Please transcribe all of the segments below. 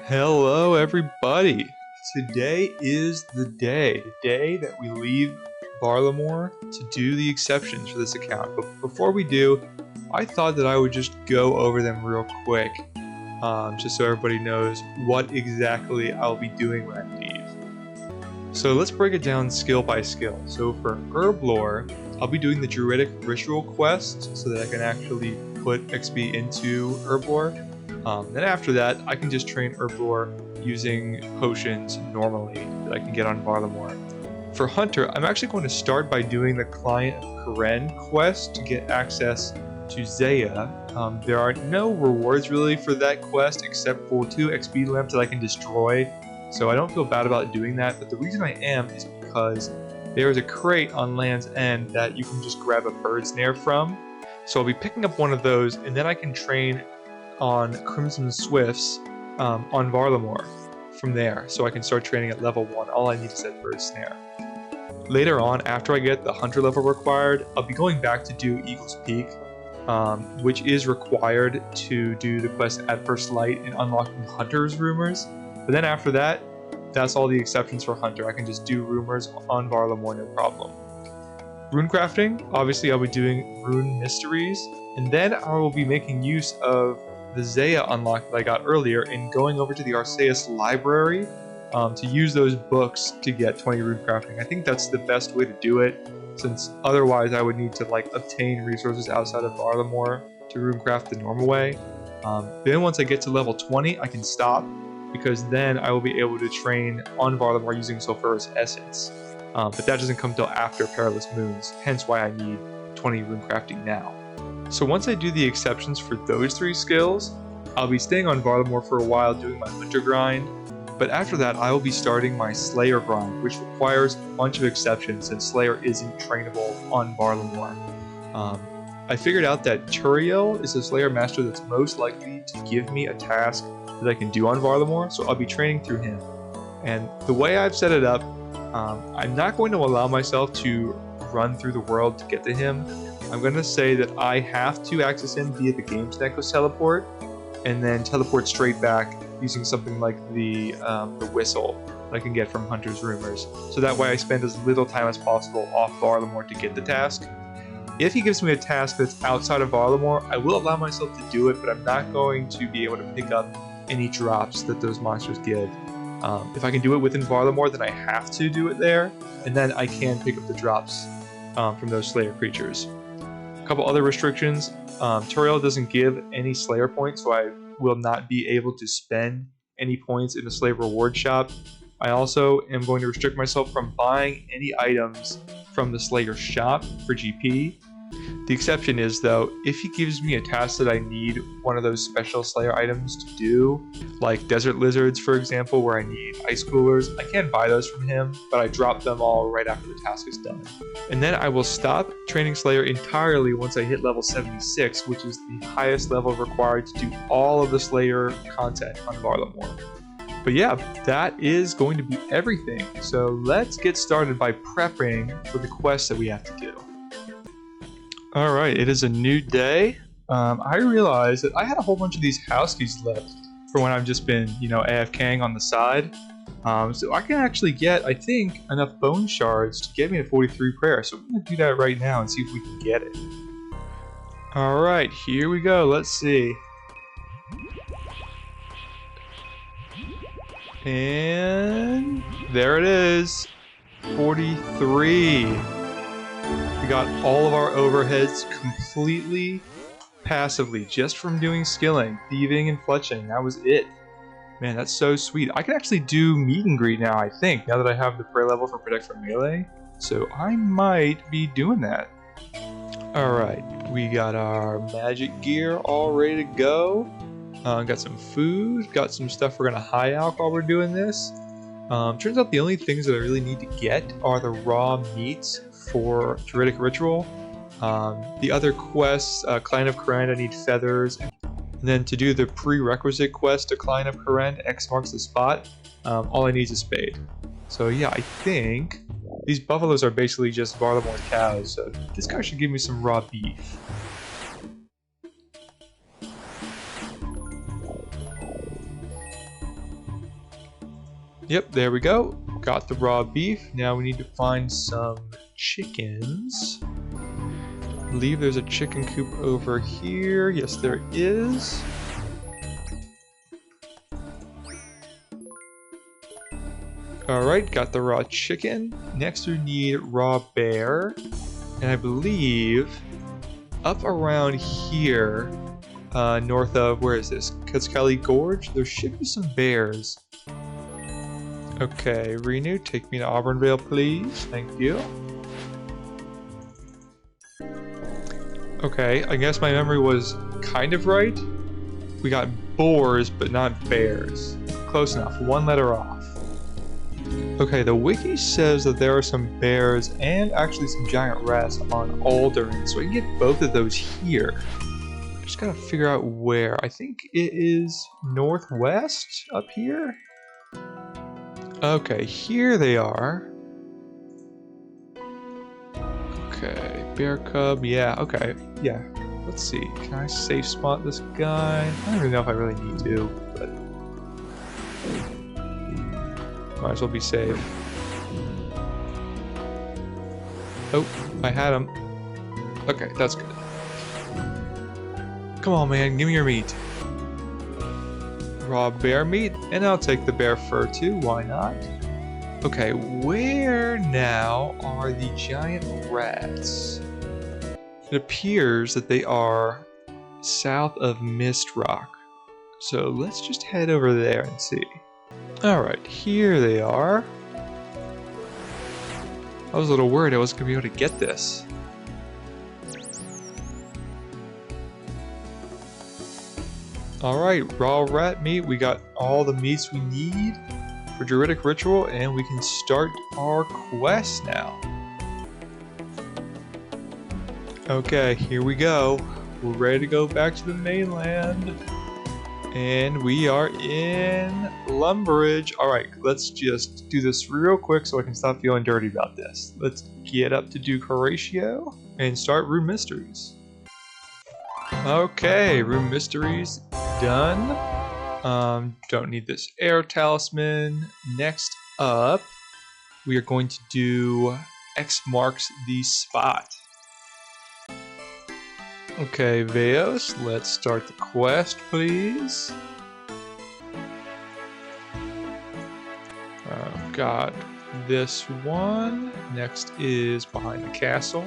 Hello, everybody. Today is the day that we leave Varlamore to do the exceptions for this account. But before we do, I thought that I would just go over them real quick, just so everybody knows what exactly I'll be doing when I leave. So let's break it down skill by skill. So for Herblore, I'll be doing the Druidic Ritual quest so that I can actually put XP into Herblore. Then after that, I can just train Herblore using potions normally that I can get on Varlamore. For Hunter, I'm actually going to start by doing the Client of Karen quest to get access to Zaya. There are no rewards really for that quest except for 2 XP lamps that I can destroy, so I don't feel bad about doing that, but the reason I am is because there is a crate on Land's End that you can just grab a bird's snare from. So I'll be picking up one of those, and then I can train on Crimson Swifts on Varlamore from there, so I can start training at level 1. All I need is that bird snare. Later on, after I get the hunter level required, I'll be going back to do Eagle's Peak, which is required to do the quest at First Light and unlocking Hunter's Rumors. But then after that, that's all the exceptions for Hunter. I can just do Rumors on Varlamore, no problem. Rune crafting, obviously I'll be doing Rune Mysteries, and then I will be making use of the Zaya unlock that I got earlier and going over to the Arceus library to use those books to get 20 rune crafting. I think that's the best way to do it, since otherwise I would need to obtain resources outside of Varlamore to rune craft the normal way. Then once I get to level 20, I can stop, because then I will be able to train on Varlamore using Sulphurous Essence. But that doesn't come till after Perilous Moons, hence why I need 20 rune crafting now. So once I do the exceptions for those 3 skills, I'll be staying on Varlamore for a while doing my Hunter grind, but after that I will be starting my Slayer grind, which requires a bunch of exceptions since Slayer isn't trainable on Varlamore. I figured out that Turiel is the Slayer master that's most likely to give me a task that I can do on Varlamore, so I'll be training through him. And the way I've set it up, I'm not going to allow myself to run through the world to get to him. I'm going to say that I have to access him via the Games Necklace teleport, and then teleport straight back using something like the whistle that I can get from Hunter's Rumors. So that way I spend as little time as possible off Varlamore to get the task. If he gives me a task that's outside of Varlamore, I will allow myself to do it, but I'm not going to be able to pick up any drops that those monsters give. If I can do it within Varlamore, then I have to do it there, and then I can pick up the drops from those Slayer creatures. A couple other restrictions. Turiel doesn't give any Slayer points, so I will not be able to spend any points in the Slayer reward shop. I also am going to restrict myself from buying any items from the Slayer shop for GP. The exception is, though, if he gives me a task that I need one of those special Slayer items to do, like Desert Lizards, for example, where I need ice coolers, I can buy those from him, but I drop them all right after the task is done. And then I will stop training Slayer entirely once I hit level 76, which is the highest level required to do all of the Slayer content on Varlamore. But yeah, that is going to be everything. So let's get started by prepping for the quests that we have to do. Alright, it is a new day. I realized that I had a whole bunch of these house keys left for when I've just been, AFKing on the side. So I can actually get, I think, enough bone shards to get me to 43 prayer. So I'm going to do that right now and see if we can get it. Alright, here we go. Let's see. And there it is. 43. We got all of our overheads completely passively just from doing skilling, thieving, and fletching. That was it. Man, that's so sweet. I can actually do meet and greet now, I think, now that I have the prayer level for Protect from Melee. So I might be doing that. Alright, we got our magic gear all ready to go. Got some food, got some stuff we're going to high out while we're doing this. Turns out the only things that I really need to get are the raw meats for Druidic Ritual. The other quests, Client of Karen, I need feathers. And then to do the prerequisite quest to Client of Karen, X marks the spot, all I need is a spade. So yeah, I think these buffaloes are basically just Varlamore cows, so this guy should give me some raw beef. Yep, there we go. Got the raw beef. Now we need to find some chickens. I believe there's a chicken coop over here. Yes, there is. Alright, got the raw chicken. Next we need raw bear. And I believe up around here, north of, where is this? Kutzkelly Gorge? There should be some bears. Okay, Rune, take me to Auburnvale, please. Thank you. Okay, I guess my memory was kind of right. We got boars, but not bears. Close enough, one letter off. Okay, the wiki says that there are some bears and actually some giant rats on Alderaan, so I can get both of those here. Just gotta figure out where. I think it is northwest up here. Okay, here they are. Okay, bear cub, yeah, okay, yeah. Let's see, can I safe spot this guy? I don't even know if I really need to, but might as well be safe. Oh, I had him. Okay, that's good. Come on, man, give me your meat. Raw bear meat, and I'll take the bear fur too, why not? Okay, where now are the giant rats? It appears that they are south of Mist Rock. So let's just head over there and see. Alright, here they are. I was a little worried I wasn't going to be able to get this. Alright, raw rat meat. We got all the meats we need for Druidic Ritual, and we can start our quest now. Okay, here we go. We're ready to go back to the mainland. And we are in Lumbridge. Alright, let's just do this real quick so I can stop feeling dirty about this. Let's get up to Duke Horatio and start Rune Mysteries. Okay, Rune Mysteries done. Don't need this air talisman. Next up, we are going to do X marks the spot. Okay, Veos, let's start the quest, please. Got this one. Next is behind the castle.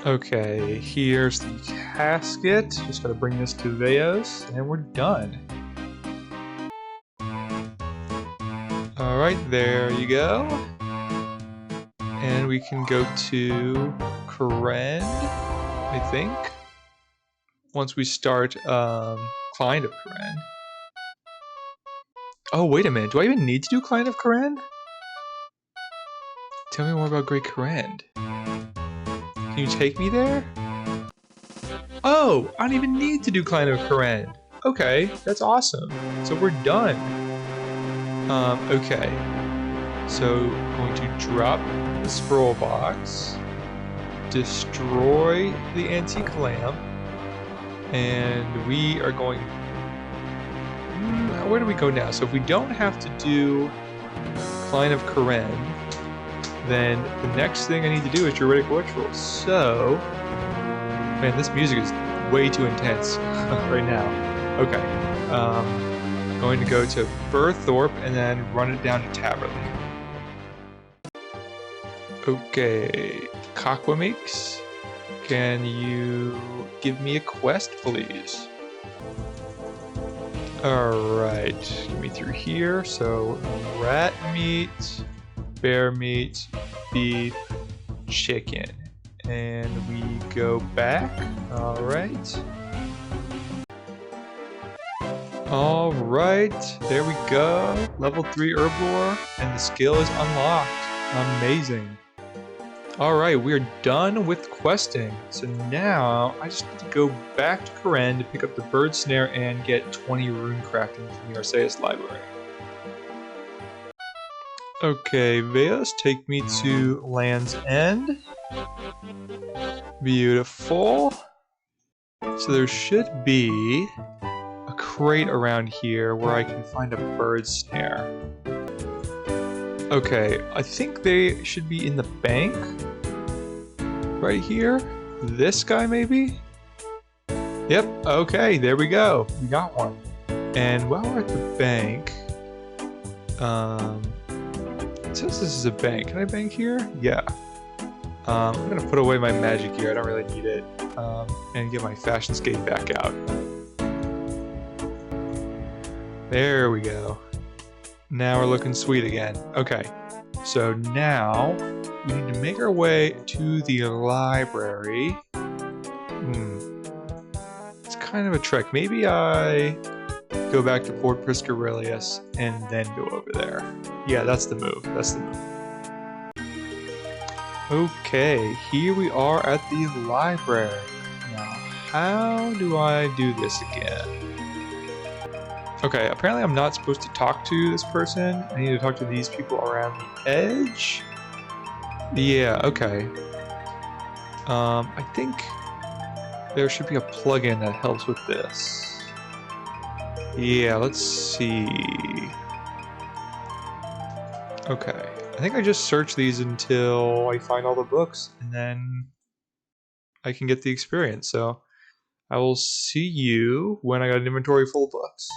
Okay, here's the casket. Just gotta bring this to Veos, and we're done. Alright, there you go. And we can go to Kourend, I think. Once we start Client of Kourend. Oh, wait a minute. Do I even need to do Client of Kourend? Tell me more about Great Kourend. Can you take me there? Oh, I don't even need to do Client of Kourend. Okay, that's awesome. So we're done. Okay. So, going to drop the scroll box, destroy the antique lamp, and we are going... where do we go now? So if we don't have to do Client of Kourend, then the next thing I need to do is Druidic Ritual. So, man, this music is way too intense right now. Okay, going to go to Burthorpe and then run it down to Taberley. Okay, Cockwameeks, can you give me a quest, please? Alright, get me through here. So, rat meat, bear meat, beef, chicken. And we go back. Alright. Alright, there we go. Level 3 Herblore, and the skill is unlocked. Amazing. Alright, we are done with questing. So now, I just need to go back to Kourend to pick up the bird snare and get 20 rune crafting from the Arceus library. Okay, Veos, take me to Land's End. Beautiful. So there should be a crate around here where I can find a bird snare. Okay, I think they should be in the bank. Right here? This guy maybe? Yep, okay, there we go. We got one. And while we're at the bank, it says this is a bank. Can I bank here? Yeah. I'm gonna put away my magic gear. I don't really need it. And get my fashion skate back out. There we go. Now we're looking sweet again. Okay, so now we need to make our way to the library. It's kind of a trek. Maybe I go back to Fort Priscarilius and then go over there. Yeah, that's the move. That's the move. Okay, here we are at the library. Now, how do I do this again? Okay, apparently I'm not supposed to talk to this person. I need to talk to these people around the edge. Yeah, okay. I think there should be a plugin that helps with this. Yeah, let's see. Okay, I think I just search these until I find all the books, and then I can get the experience. So I will see you when I got an inventory full of books.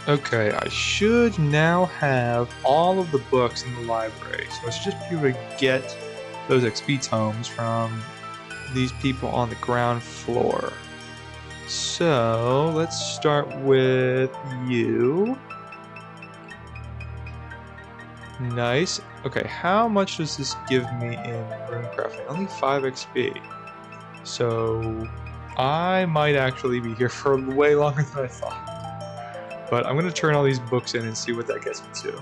Okay, I should now have all of the books in the library, so I should just be able to get those XP tomes from these people on the ground floor. So let's start with you. Nice. Okay, how much does this give me in runecrafting? Only 5 XP. So I might actually be here for way longer than I thought. But I'm going to turn all these books in and see what that gets me to.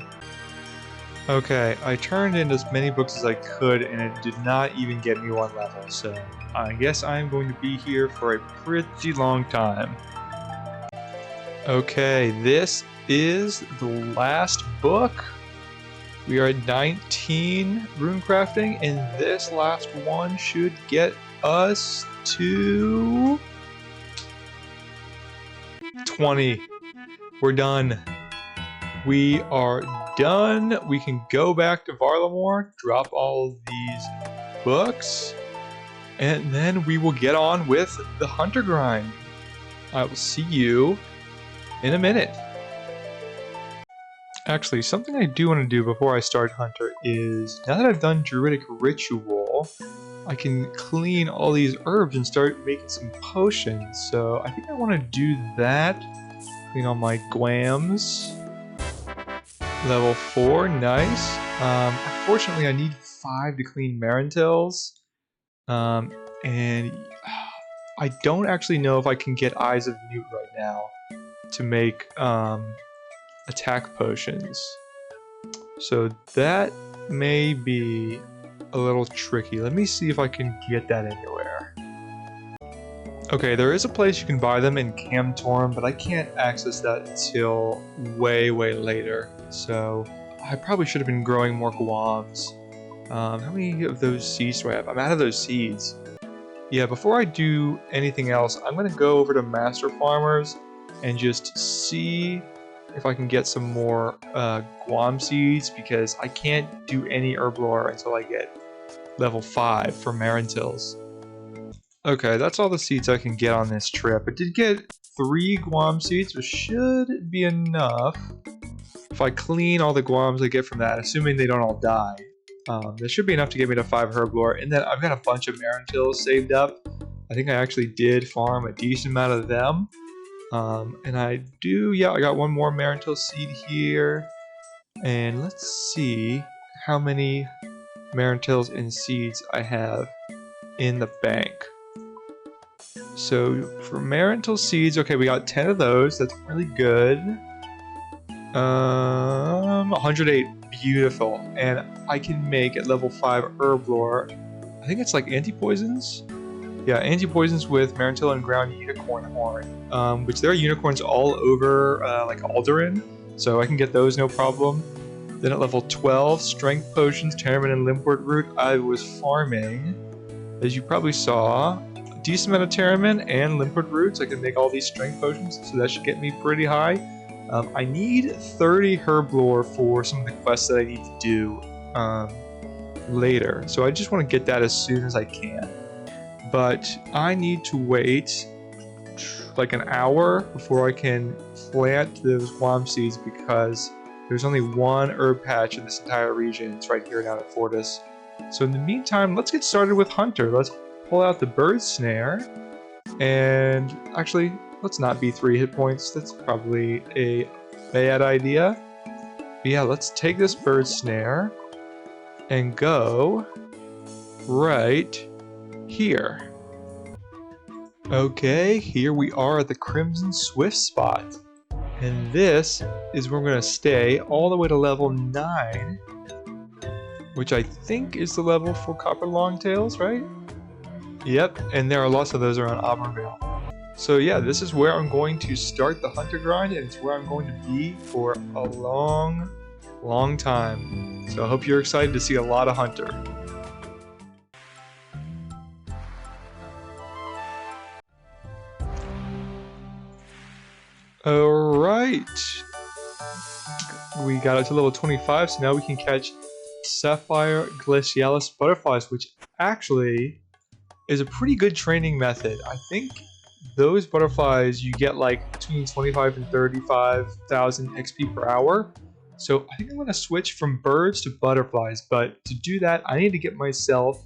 Okay, I turned in as many books as I could and it did not even get me 1 level. So I guess I'm going to be here for a pretty long time. Okay, this is the last book. We are at 19 runecrafting, and this last one should get us to 20. We're done. We are done. We can go back to Varlamore, drop all of these books, and then we will get on with the hunter grind. I will see you in a minute. Actually, something I do want to do before I start Hunter is, now that I've done Druidic Ritual, I can clean all these herbs and start making some potions. So I think I want to do that. Clean all my Gwams. Level 4, nice. Unfortunately, I need 5 to clean Marantils. And I don't actually know if I can get Eyes of Newt right now to make attack potions. So that may be a little tricky. Let me see if I can get that anywhere. Okay, there is a place you can buy them in Camtorm, but I can't access that until way later. So I probably should have been growing more Gwams. How many of those seeds do I have? I'm out of those seeds. Yeah, before I do anything else, I'm going to go over to Master Farmers and just see if I can get some more Gwam seeds, because I can't do any Herblore until I get level 5 for Marantils. Okay, that's all the seeds I can get on this trip. I did get 3 Gwam seeds, which should be enough. If I clean all the Gwams I get from that, assuming they don't all die, that should be enough to get me to 5 Herblore. And then I've got a bunch of Marantils saved up. I think I actually did farm a decent amount of them. And I got 1 more Marantil seed here. And let's see how many Marantils and seeds I have in the bank. So for Marantil seeds, okay, we got 10 of those. That's really good. 108, beautiful. And I can make at level 5 Herblore. I think it's like anti-poisons. Yeah, anti-poisons with Marantil and ground unicorn horn, which there are unicorns all over, like Alderan, so I can get those no problem. Then at level 12, strength potions, Termin and Limpwort root. I was farming, as you probably saw, decent amount of Terramin and Limpid Roots. I can make all these strength potions, so that should get me pretty high. I need 30 Herblore for some of the quests that I need to do later. So I just want to get that as soon as I can. But I need to wait like an hour before I can plant those Guam seeds because there's only one herb patch in this entire region. It's right here down at Fortis. So in the meantime, let's get started with Hunter. Let's pull out the bird snare. And actually, let's not be 3 hit points. That's probably a bad idea. But yeah, let's take this bird snare and go right here. Okay, here we are at the Crimson Swift spot. And this is where we're going to stay all the way to level 9. Which I think is the level for Copper Longtails, right? Yep, and there are lots of those around Auburn. So yeah, this is where I'm going to start the Hunter grind, and it's where I'm going to be for a long, long time. So I hope you're excited to see a lot of Hunter. Alright, we got up to level 25, so now we can catch Sapphire Glacialis butterflies, which actually is a pretty good training method. I think those butterflies you get like between 25 and 35,000 XP per hour. So I think I'm going to switch from birds to butterflies, but to do that I need to get myself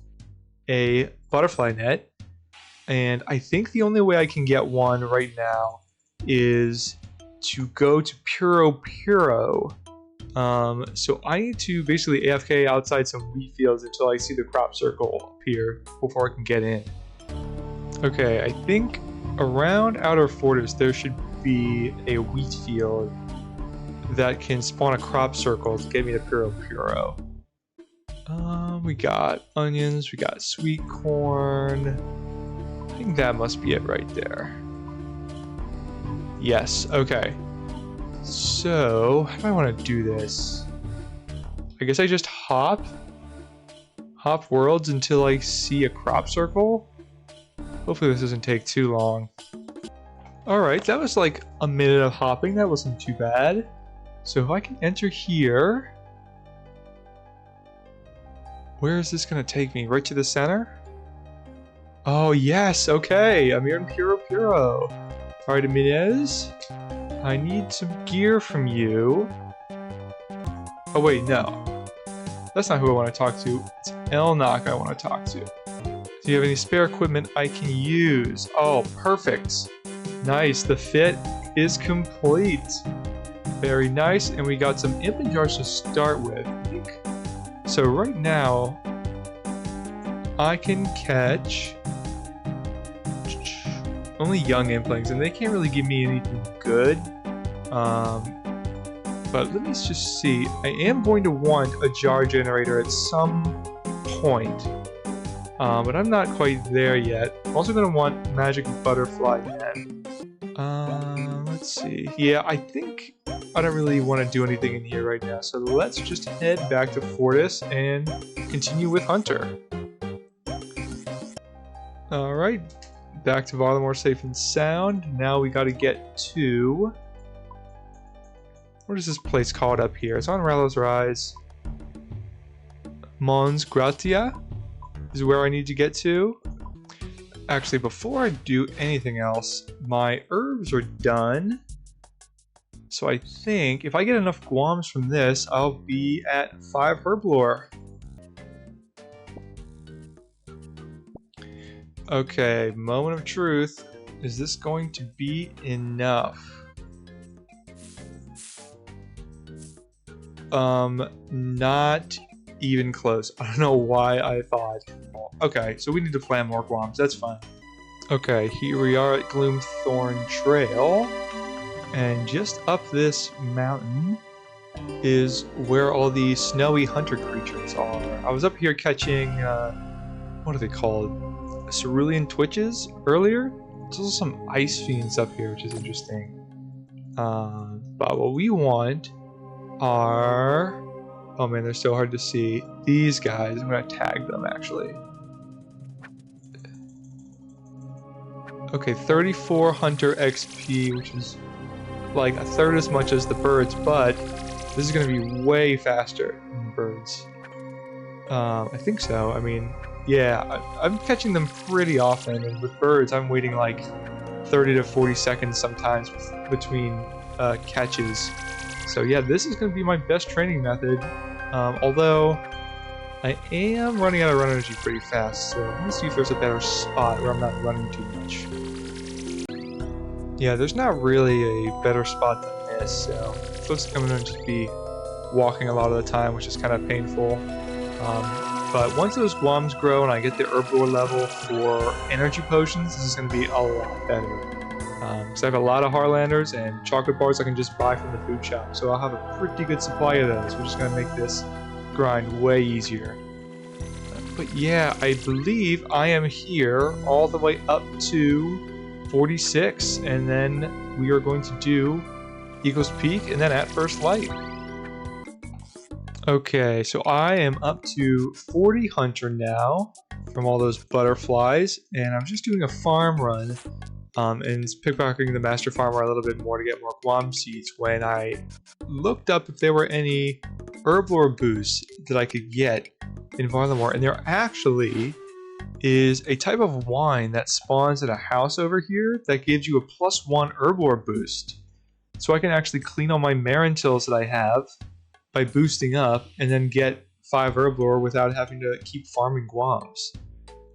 a butterfly net, and I think the only way I can get one right now is to go to Puro-Puro. So I need to basically AFK outside some wheat fields until I see the crop circle appear before I can get in. Okay, I think around Outer Fortress there should be a wheat field that can spawn a crop circle to get me to Puro-Puro. We got onions, we got sweet corn. I think that must be it right there. Yes, okay. So, how do I want to do this? I guess I just hop worlds until I see a crop circle. Hopefully this doesn't take too long. Alright, that was like a minute of hopping. That wasn't too bad. So if I can enter here... Where is this going to take me? Right to the center? Oh yes, okay. I'm here in Puro-Puro. Alright, Aminez. I need some gear from you. Oh wait, no. That's not who I want to talk to. It's Elnock I want to talk to. Do you have any spare equipment I can use? Oh, perfect. Nice, the fit is complete. Very nice, and we got some imp jars to start with. So right now, I can catch only young implings, and they can't really give me anything good. But let me just see. I am going to want a jar generator at some point, but I'm not quite there yet. I'm also going to want magic butterfly net. Let's see. Yeah, I think I don't really want to do anything in here right now, so let's just head back to Fortis and continue with Hunter. Alright, back to Varlamore safe and sound. Now we gotta get to... What is this place called up here? It's on Rallow's Rise. Mons Gratia is where I need to get to. Actually, before I do anything else, my herbs are done. So I think if I get enough guams from this, I'll be at 5 Herblore. Okay, moment of truth. Is this going to be enough? Not even close. I don't know why I thought. Okay, so we need to plant more guams. That's fine. Okay, here we are at Gloomthorn Trail. And just up this mountain is where all the snowy hunter creatures are. I was up here catching, what are they called? Cerulean Twitches earlier? There's also some ice fiends up here, which is interesting. But what we want are... Oh man, they're so hard to see. These guys, I'm going to tag them actually. Okay, 34 hunter XP, which is like a third as much as the birds, but this is going to be way faster than the birds. I think so. I mean, yeah, I'm catching them pretty often, and with birds, I'm waiting like 30 to 40 seconds sometimes between catches. So yeah, this is going to be my best training method, although I am running out of run energy pretty fast, so let me see if there's a better spot where I'm not running too much. Yeah, there's not really a better spot than this, so it looks like I'm going to just be walking a lot of the time, which is kind of painful. But once those guams grow and I get the Herblore level for energy potions, this is going to be a lot better. Because I have a lot of Harlanders and chocolate bars I can just buy from the food shop, so I'll have a pretty good supply of those, which is going to make this grind way easier. But yeah, I believe I am here all the way up to 46, and then we are going to do Eagle's Peak and then At First Light. Okay, so I am up to 40 hunter now from all those butterflies, and I'm just doing a farm run and pickpocketing the master farmer a little bit more to get more guam seeds when I looked up if there were any Herblore boosts that I could get in Varlamore, and there actually is a type of wine that spawns at a house over here that gives you a +1 Herblore boost. So I can actually clean all my Marintils that I have by boosting up and then get 5 Herblore without having to keep farming guams.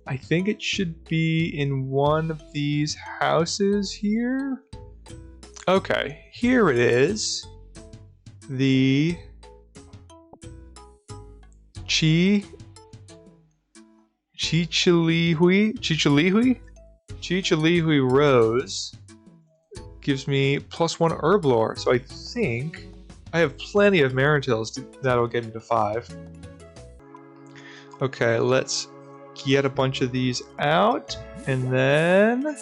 I think it should be in one of these houses here. Okay, here it is. The Chichilihui Rose gives me +1 Herblore, so I think I have plenty of Marintils that'll get me to 5. Okay, let's get a bunch of these out, and then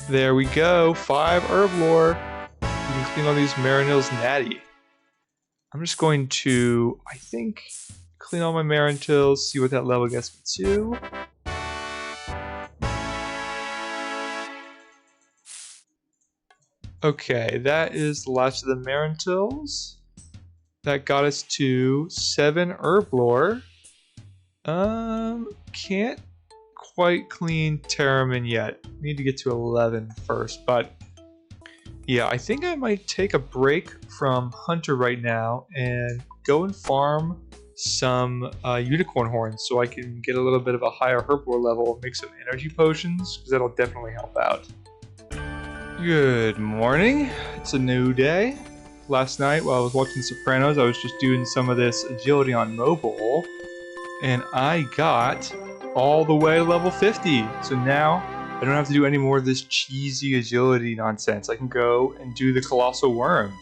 there we go, 5 Herblore. You can clean all these Marintils natty. I'm just going to, I think, clean all my Marintils, see what that level gets me to. Okay, that is the last of the Marintils. That got us to 7 Herblore. Can't quite clean Terramin yet. Need to get to 11 first, but yeah, I think I might take a break from Hunter right now and go and farm some unicorn horns so I can get a little bit of a higher Herblore level and make some energy potions, because that'll definitely help out. Good morning. It's a new day. Last night while I was watching Sopranos, I was just doing some of this agility on mobile, and I got all the way to level 50. So now I don't have to do any more of this cheesy agility nonsense. I can go and do the Colossal Worm.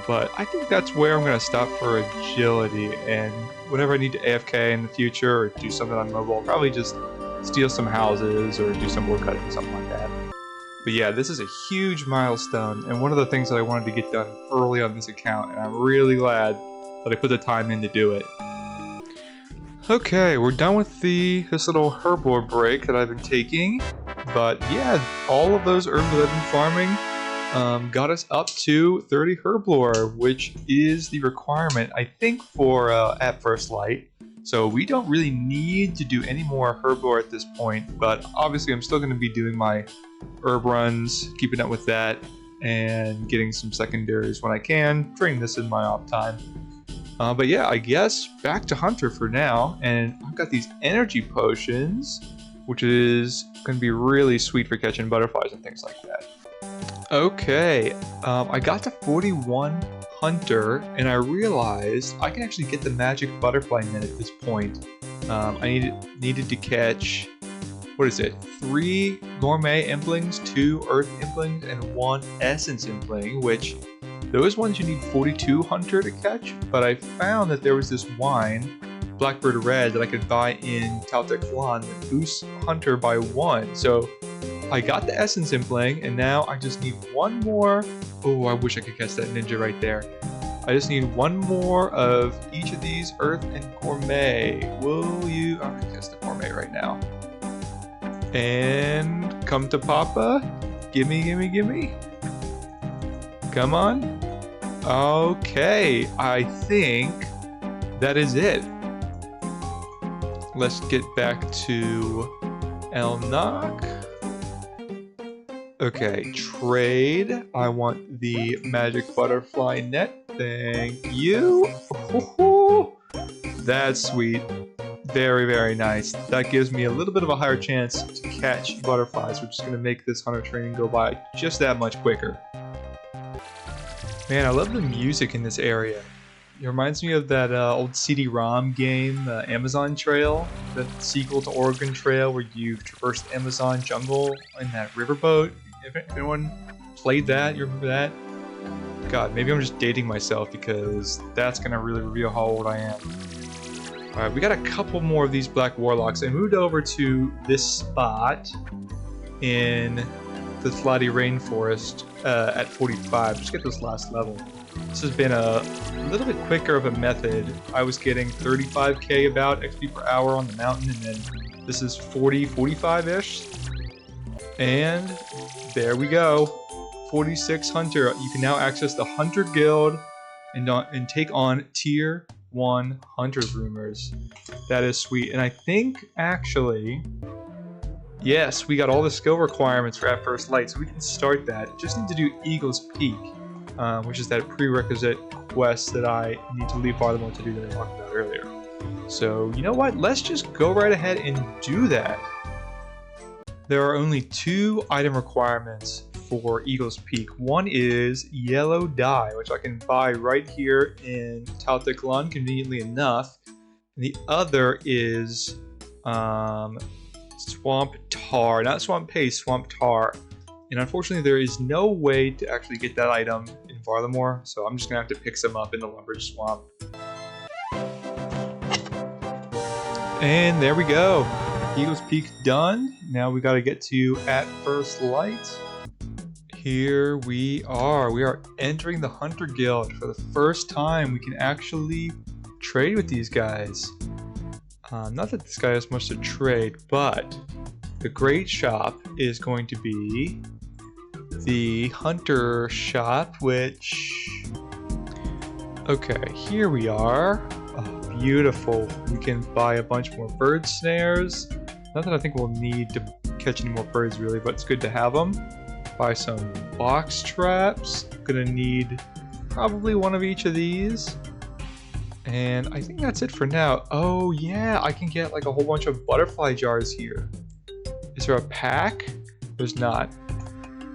But I think that's where I'm going to stop for agility, and whenever I need to AFK in the future or do something on mobile, I'll probably just steal some houses or do some woodcutting or something like that. But yeah, this is a huge milestone, and one of the things that I wanted to get done early on this account, and I'm really glad that I put the time in to do it. Okay, we're done with this little Herblore break that I've been taking, but yeah, all of those herbs that I've been farming got us up to 30 Herblore, which is the requirement, I think, for At First Light. So we don't really need to do any more Herblore at this point, but obviously I'm still going to be doing my herb runs, keeping up with that, and getting some secondaries when I can, during this in my off time. But yeah, I guess back to Hunter for now, and I've got these energy potions, which is going to be really sweet for catching butterflies and things like that. Okay, I got to 41 Hunter, and I realized I can actually get the magic butterfly net at this point. I needed to catch, what is it, 3 gourmet implings, 2 earth implings, and 1 essence impling, which those ones you need 42 Hunter to catch, but I found that there was this wine, Blackbird Red, that I could buy in Taltec Flan that boosts Hunter by 1. So I got the essence impling, and now I just need 1 more. Oh, I wish I could catch that ninja right there. I just need 1 more of each of these earth and gourmet. Will you? I'm gonna catch the gourmet right now. And come to Papa. Gimme, gimme, gimme. Come on. Okay, I think that is it. Let's get back to Elnock. Okay, trade. I want the magic butterfly net. Thank you. That's sweet. Very, very nice. That gives me a little bit of a higher chance to catch butterflies, which is going to make this hunter training go by just that much quicker. Man, I love the music in this area. It reminds me of that old CD-ROM game, Amazon Trail, the sequel to Oregon Trail, where you traverse the Amazon jungle in that riverboat. If anyone played that, you remember that? God, maybe I'm just dating myself because that's going to really reveal how old I am. Alright, we got a couple more of these black warlocks. I moved over to this spot in the Flatty Rainforest at 45. Just get this last level. This has been a little bit quicker of a method. I was getting 35k about XP per hour on the mountain, and then this is 40, 45-ish. And there we go. 46 Hunter. You can now access the Hunter Guild and take on Tier 1 Hunter's Rumors. That is sweet. And I think, actually, yes, we got all the skill requirements for At First Light, so we can start that. Just need to do Eagle's Peak, which is that prerequisite quest that I need to leave Varlamore to do that I talked about earlier. So, you know what? Let's just go right ahead and do that. There are only 2 item requirements for Eagle's Peak. One is yellow dye, which I can buy right here in Talteklon, conveniently enough. And the other is swamp tar, not swamp paste, swamp tar. And unfortunately, there is no way to actually get that item in Varlamore, so I'm just gonna have to pick some up in the Lumberj Swamp. And there we go. Eagle's Peak done. Now we gotta get to At First Light. Here we are. We are entering the Hunter Guild. For the first time, we can actually trade with these guys. Not that this guy has much to trade, but the Great Shop is going to be the Hunter Shop, which... Okay, here we are. Oh, beautiful. We can buy a bunch more bird snares. Not that I think we'll need to catch any more birds really, but it's good to have them. Buy some box traps. Gonna need probably one of each of these. And I think that's it for now. Oh yeah, I can get like a whole bunch of butterfly jars here. Is there a pack? There's not.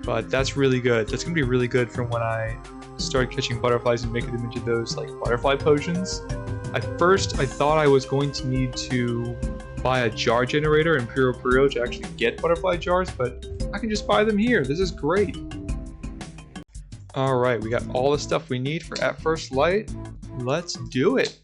But that's really good. That's gonna be really good for when I start catching butterflies and making them into those like butterfly potions. At first, I thought I was going to need to buy a jar generator in Puro-Puro to actually get butterfly jars, but I can just buy them here. This is great. Alright, we got all the stuff we need for At First Light. Let's do it.